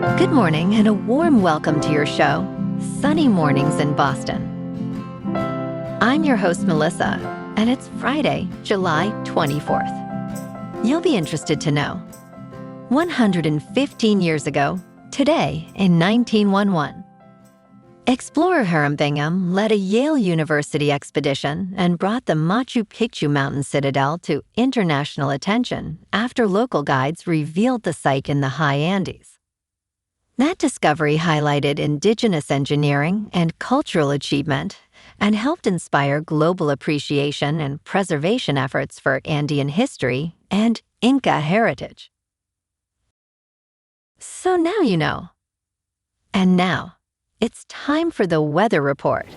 Good morning and a warm welcome to your show, Sunny Mornings in Boston. I'm your host, Melissa, and it's Friday, July 24th. You'll be interested to know, 115 years ago, today in 1911, explorer Hiram Bingham led a Yale University expedition and brought the Machu Picchu mountain citadel to international attention after local guides revealed the site in the high Andes. That discovery highlighted indigenous engineering and cultural achievement and helped inspire global appreciation and preservation efforts for Andean history and Inca heritage. So now you know. And now, it's time for the weather report.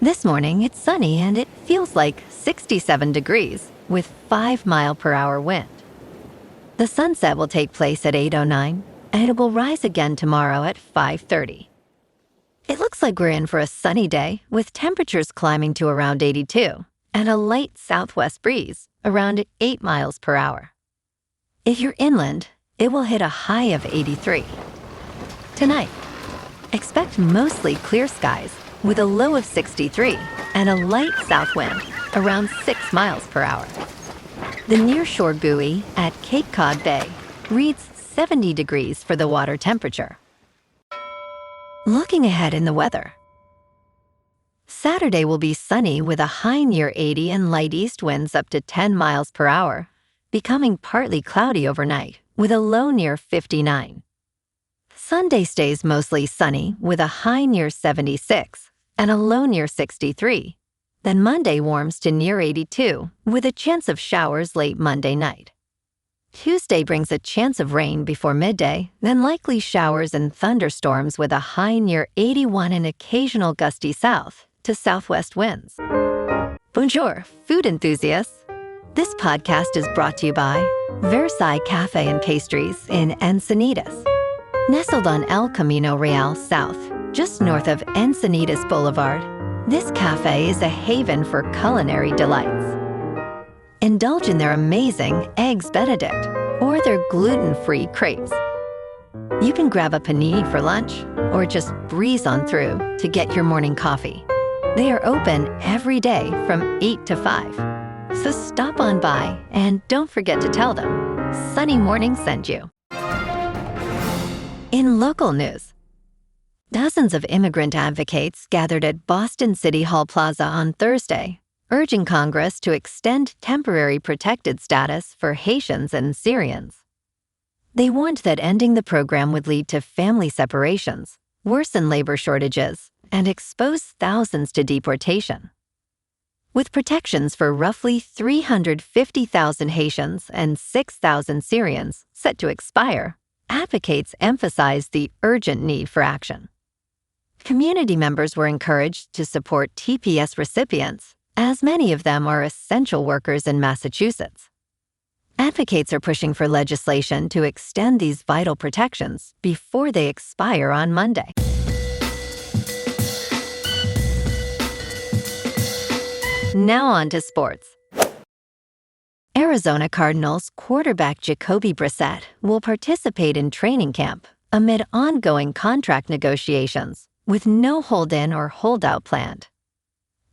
This morning, it's sunny and it feels like 67 degrees with 5-mile-per-hour wind. The sunset will take place at 8:09, and it will rise again tomorrow at 5:30. It looks like we're in for a sunny day with temperatures climbing to around 82 and a light southwest breeze around 8 miles per hour. If you're inland, it will hit a high of 83. Tonight, expect mostly clear skies with a low of 63 and a light south wind around 6 miles per hour. The nearshore buoy at Cape Cod Bay reads 70 degrees for the water temperature. Looking ahead in the weather. Saturday will be sunny with a high near 80 and light east winds up to 10 miles per hour, becoming partly cloudy overnight with a low near 59. Sunday stays mostly sunny with a high near 76 and a low near 63. Then Monday warms to near 82 with a chance of showers late Monday night. Tuesday brings a chance of rain before midday, then likely showers and thunderstorms with a high near 81 and occasional gusty south to southwest winds. Bonjour, food enthusiasts. This podcast is brought to you by Versailles Cafe and Pastries in Encinitas. Nestled on El Camino Real South, just north of Encinitas Boulevard, this cafe is a haven for culinary delights. Indulge in their amazing Eggs Benedict or their gluten-free crepes. You can grab a panini for lunch or just breeze on through to get your morning coffee. They are open every day from 8 to 5. So stop on by and don't forget to tell them Sunny Morning sent you. In local news, dozens of immigrant advocates gathered at Boston City Hall Plaza on Thursday, urging Congress to extend temporary protected status for Haitians and Syrians. They warned that ending the program would lead to family separations, worsen labor shortages, and expose thousands to deportation. With protections for roughly 350,000 Haitians and 6,000 Syrians set to expire, advocates emphasized the urgent need for action. Community members were encouraged to support TPS recipients, as many of them are essential workers in Massachusetts. Advocates are pushing for legislation to extend these vital protections before they expire on Monday. Now on to sports. Arizona Cardinals quarterback Jacoby Brissett will participate in training camp amid ongoing contract negotiations, with no hold-in or hold-out planned.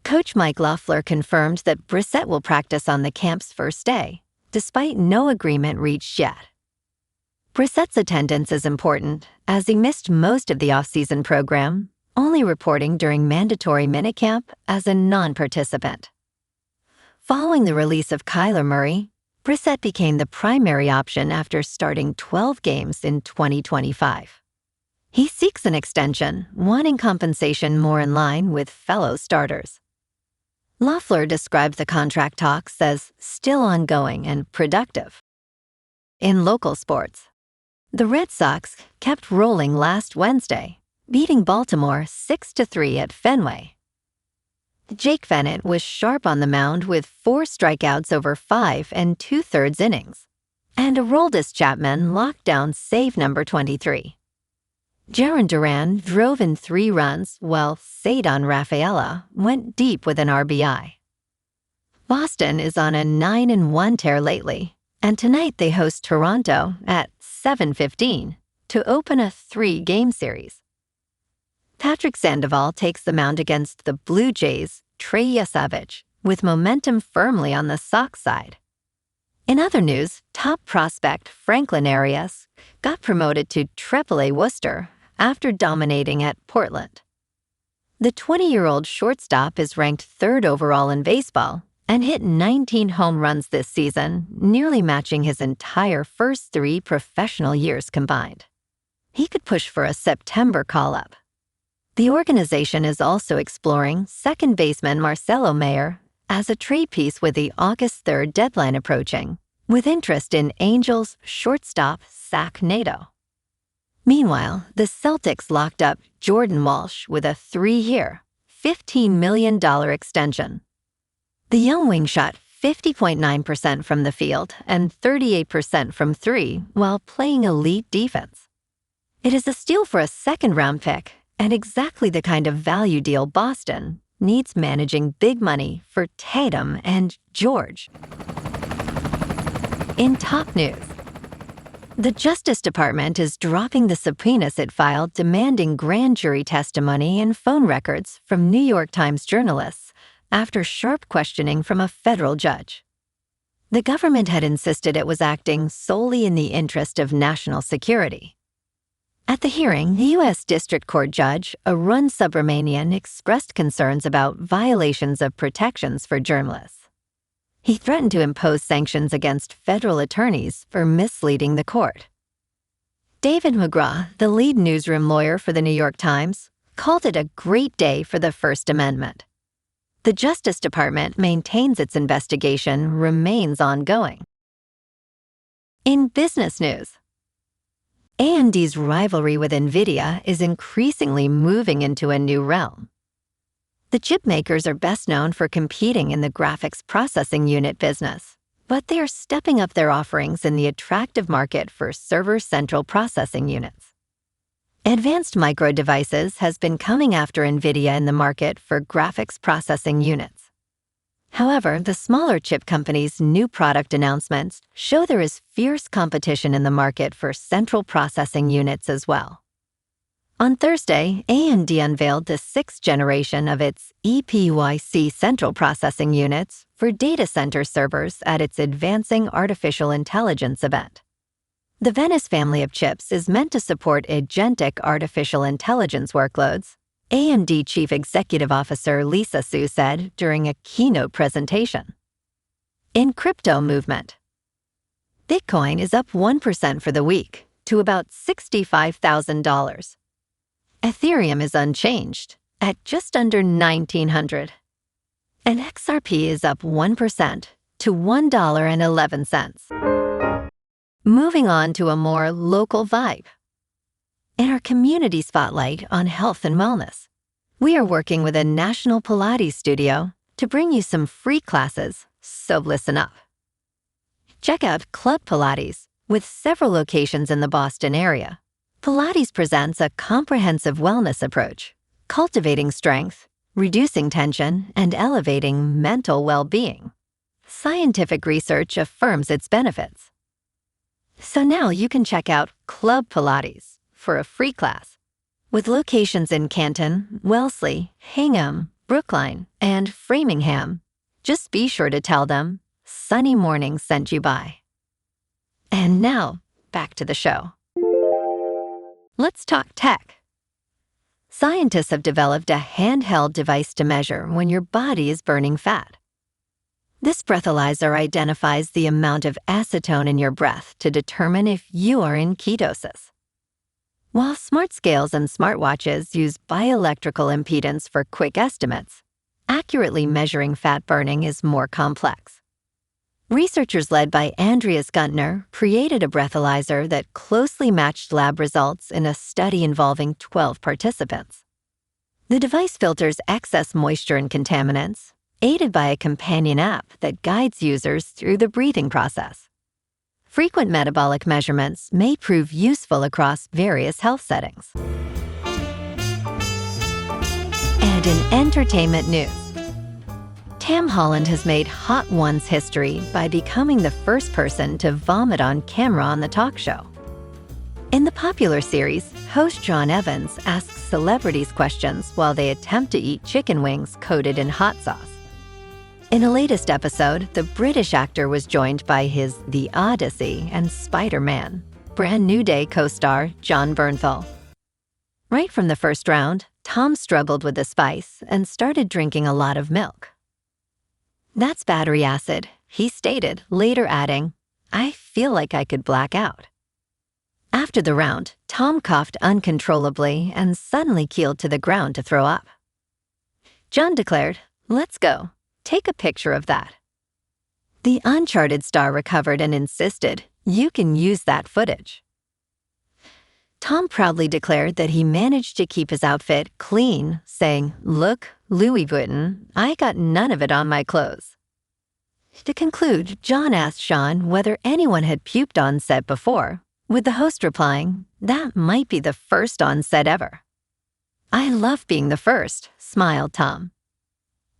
Coach Mike Loeffler confirmed that Brissett will practice on the camp's first day, despite no agreement reached yet. Brissett's attendance is important, as he missed most of the off-season program, only reporting during mandatory minicamp as a non-participant. Following the release of Kyler Murray, Brissett became the primary option after starting 12 games in 2025. He seeks an extension, wanting compensation more in line with fellow starters. Loeffler described the contract talks as still ongoing and productive. In local sports, the Red Sox kept rolling last Wednesday, beating Baltimore 6-3 at Fenway. Jake Bennett was sharp on the mound with 4 strikeouts over 5 2/3 innings, and Aroldis Chapman locked down save number 23. Jarren Duran drove in 3 runs while Cedar Rafaela went deep with an RBI. Boston is on a 9-1 tear lately, And tonight they host Toronto at 7:15 to open a 3-game series. Patrick Sandoval takes the mound against the Blue Jays' Trey Yasavage, with momentum firmly on the Sox side. In other news, top prospect Franklin Arias got promoted to AAA Worcester after dominating at Portland. The 20-year-old shortstop is ranked 3rd overall in baseball and hit 19 home runs this season, nearly matching his entire first 3 professional years combined. He could push for a September call-up. The organization is also exploring second baseman Marcelo Mayer as a trade piece with the August 3rd deadline approaching, with interest in Angels shortstop Zach Nato. Meanwhile, the Celtics locked up Jordan Walsh with a 3-year, $15 million extension. The young wing shot 50.9% from the field and 38% from 3 while playing elite defense. It is a steal for a second-round pick and exactly the kind of value deal Boston needs managing big money for Tatum and George. In top news, the Justice Department is dropping the subpoenas it filed demanding grand jury testimony and phone records from New York Times journalists after sharp questioning from a federal judge. The government had insisted it was acting solely in the interest of national security. At the hearing, the U.S. District Court Judge Arun Subramanian expressed concerns about violations of protections for journalists. He threatened to impose sanctions against federal attorneys for misleading the court. David McGraw, the lead newsroom lawyer for the New York Times, called it a great day for the First Amendment. The Justice Department maintains its investigation remains ongoing. In business news, AMD's rivalry with NVIDIA is increasingly moving into a new realm. The chip makers are best known for competing in the graphics processing unit business, but they are stepping up their offerings in the attractive market for server central processing units. Advanced Micro Devices has been coming after NVIDIA in the market for graphics processing units. However, the smaller chip companies' new product announcements show there is fierce competition in the market for central processing units as well. On Thursday, AMD unveiled the 6th generation of its EPYC central processing units for data center servers at its Advancing Artificial Intelligence event. The Venice family of chips is meant to support agentic artificial intelligence workloads, AMD Chief Executive Officer Lisa Su said during a keynote presentation. In crypto movement, Bitcoin is up 1% for the week to about $65,000. Ethereum is unchanged at just under $1,900. And XRP is up 1% to $1.11. Moving on to a more local vibe. In our community spotlight on health and wellness, we are working with a national Pilates studio to bring you some free classes, so listen up. Check out Club Pilates, with several locations in the Boston area. Pilates presents a comprehensive wellness approach, cultivating strength, reducing tension, and elevating mental well-being. Scientific research affirms its benefits. So now you can check out Club Pilates for a free class. With locations in Canton, Wellesley, Hingham, Brookline, and Framingham, just be sure to tell them Sunny Morning sent you by. And now, back to the show. Let's talk tech. Scientists have developed a handheld device to measure when your body is burning fat. This breathalyzer identifies the amount of acetone in your breath to determine if you are in ketosis. While smart scales and smartwatches use bioelectrical impedance for quick estimates, accurately measuring fat burning is more complex. Researchers led by Andreas Guntner created a breathalyzer that closely matched lab results in a study involving 12 participants. The device filters excess moisture and contaminants, aided by a companion app that guides users through the breathing process. Frequent metabolic measurements may prove useful across various health settings. And in entertainment news, Tam Holland has made Hot Ones history by becoming the first person to vomit on camera on the talk show. In the popular series, host John Evans asks celebrities questions while they attempt to eat chicken wings coated in hot sauce. In a latest episode, the British actor was joined by his The Odyssey and Spider-Man, Brand New Day co-star Jon Bernthal. Right from the first round, Tom struggled with the spice and started drinking a lot of milk. "That's battery acid," he stated, later adding, "I feel like I could black out." After the round, Tom coughed uncontrollably and suddenly keeled to the ground to throw up. John declared, "Let's go. Take a picture of that." The Uncharted star recovered and insisted, "You can use that footage." Tom proudly declared that he managed to keep his outfit clean, saying, "Look, Louis Vuitton, I got none of it on my clothes." To conclude, John asked Sean whether anyone had puked on set before, with the host replying, "That might be the first on set ever." "I love being the first," smiled Tom.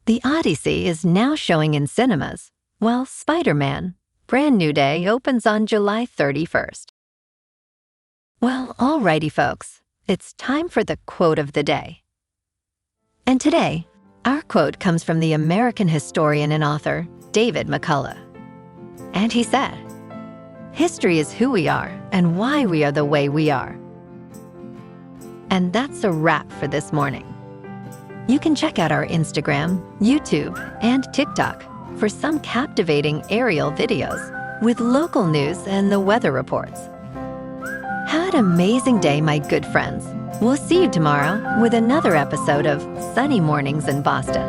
The Odyssey is now showing in cinemas, while Spider-Man, Brand New Day, opens on July 31st. Well, alrighty folks, it's time for the quote of the day. And today, our quote comes from the American historian and author, David McCullough. And he said, "History is who we are and why we are the way we are." And that's a wrap for this morning. You can check out our Instagram, YouTube, and TikTok for some captivating aerial videos with local news and the weather reports. Have an amazing day, my good friends. We'll see you tomorrow with another episode of Sunny Mornings in Boston.